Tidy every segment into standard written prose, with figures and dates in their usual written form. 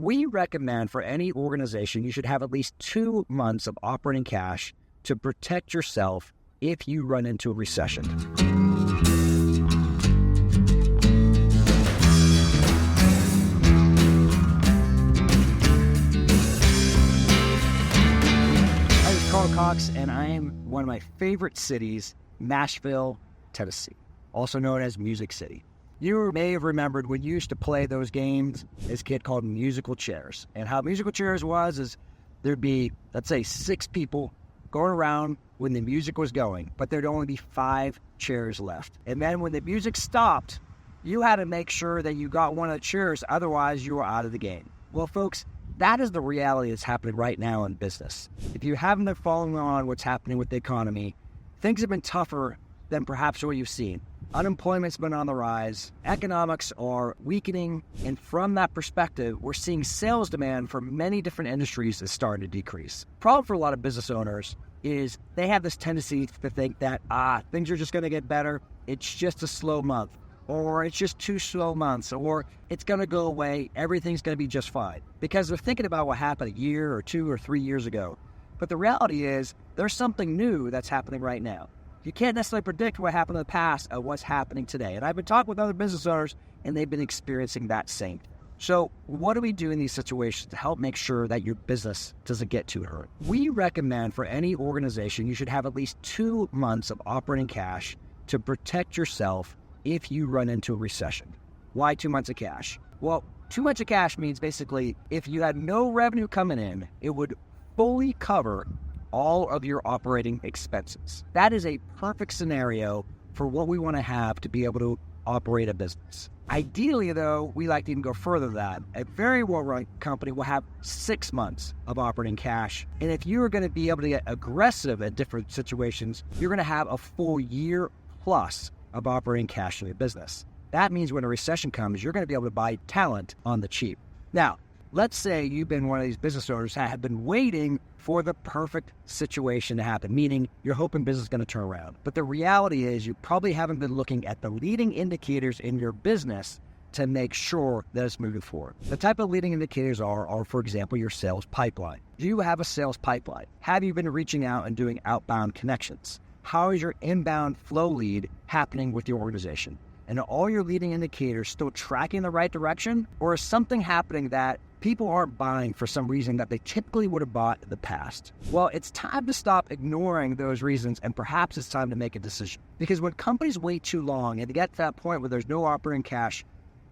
We recommend for any organization, you should have at least 2 months of operating cash to protect yourself if you run into a recession. J Cox, and I am one of my favorite cities, Nashville, Tennessee, also known as Music City. You may have remembered when you used to play those games as a kid called musical chairs. And how musical chairs is there'd be, let's say, 6 people going around when the music was going, but there'd only be 5 chairs left. And then when the music stopped, you had to make sure that you got one of the chairs, otherwise you were out of the game. Well, folks, that is the reality that's happening right now in business. If you haven't been following on what's happening with the economy, things have been tougher than perhaps what you've seen. Unemployment's been on the rise, economics are weakening, and from that perspective, we're seeing sales demand for many different industries is starting to decrease. Problem for a lot of business owners is they have this tendency to think that, things are just going to get better, it's just a slow month, or it's just 2 slow months, or it's going to go away, everything's going to be just fine. Because they're thinking about what happened a year or 2 or 3 years ago. But the reality is, there's something new that's happening right now. You can't necessarily predict what happened in the past or what's happening today. And I've been talking with other business owners, and they've been experiencing that same thing. So what do we do in these situations to help make sure that your business doesn't get too hurt? We recommend for any organization, you should have at least 2 months of operating cash to protect yourself if you run into a recession. Why 2 months of cash? Well, 2 months of cash means basically if you had no revenue coming in, it would fully cover all of your operating expenses. That is a perfect scenario for what we want to have to be able to operate a business. Ideally, though, we like to even go further than that. A very well-run company will have 6 months of operating cash. And if you're going to be able to get aggressive at different situations, you're going to have a full year plus of operating cash in your business. That means when a recession comes, you're going to be able to buy talent on the cheap. Now, let's say you've been one of these business owners that have been waiting for the perfect situation to happen, meaning you're hoping business is going to turn around. But the reality is you probably haven't been looking at the leading indicators in your business to make sure that it's moving forward. The type of leading indicators are, for example, your sales pipeline. Do you have a sales pipeline? Have you been reaching out and doing outbound connections? How is your inbound flow lead happening with your organization? And are all your leading indicators still tracking the right direction? Or is something happening that people aren't buying for some reason that they typically would have bought in the past? Well, it's time to stop ignoring those reasons, and perhaps it's time to make a decision. Because when companies wait too long and they get to that point where there's no operating cash,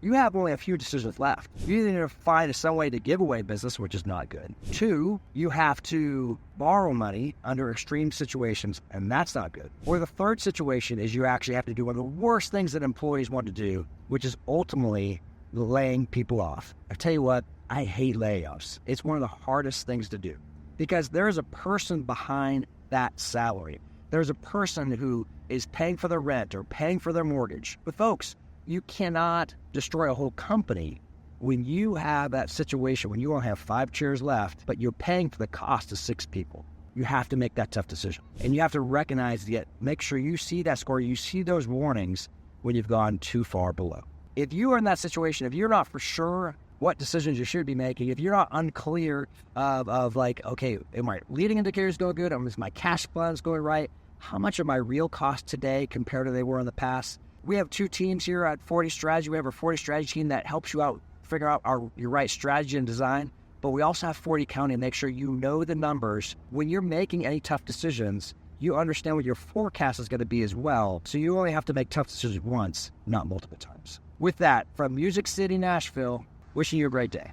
you have only a few decisions left. You either need to find some way to give away business, which is not good. 2, you have to borrow money under extreme situations, and that's not good. Or the third situation is you actually have to do one of the worst things that employees want to do, which is ultimately laying people off. I tell you what, I hate layoffs. It's one of the hardest things to do because there's a person behind that salary. There's a person who is paying for their rent or paying for their mortgage. But folks, you cannot destroy a whole company when you have that situation, when you only have 5 chairs left, but you're paying for the cost of 6 people. You have to make that tough decision. And you have to recognize that, make sure you see that score, you see those warnings when you've gone too far below. If you are in that situation, if you're not for sure what decisions you should be making, if you're not unclear of like, okay, are my leading indicators going good? Is my cash plans going right? How much are my real costs today compared to they were in the past? We have 2 teams here at 40 Strategy. We have a 40 Strategy team that helps you out, figure out your right strategy and design. But we also have 40 County to make sure you know the numbers. When you're making any tough decisions, you understand what your forecast is going to be as well. So you only have to make tough decisions once, not multiple times. With that, from Music City, Nashville, wishing you a great day.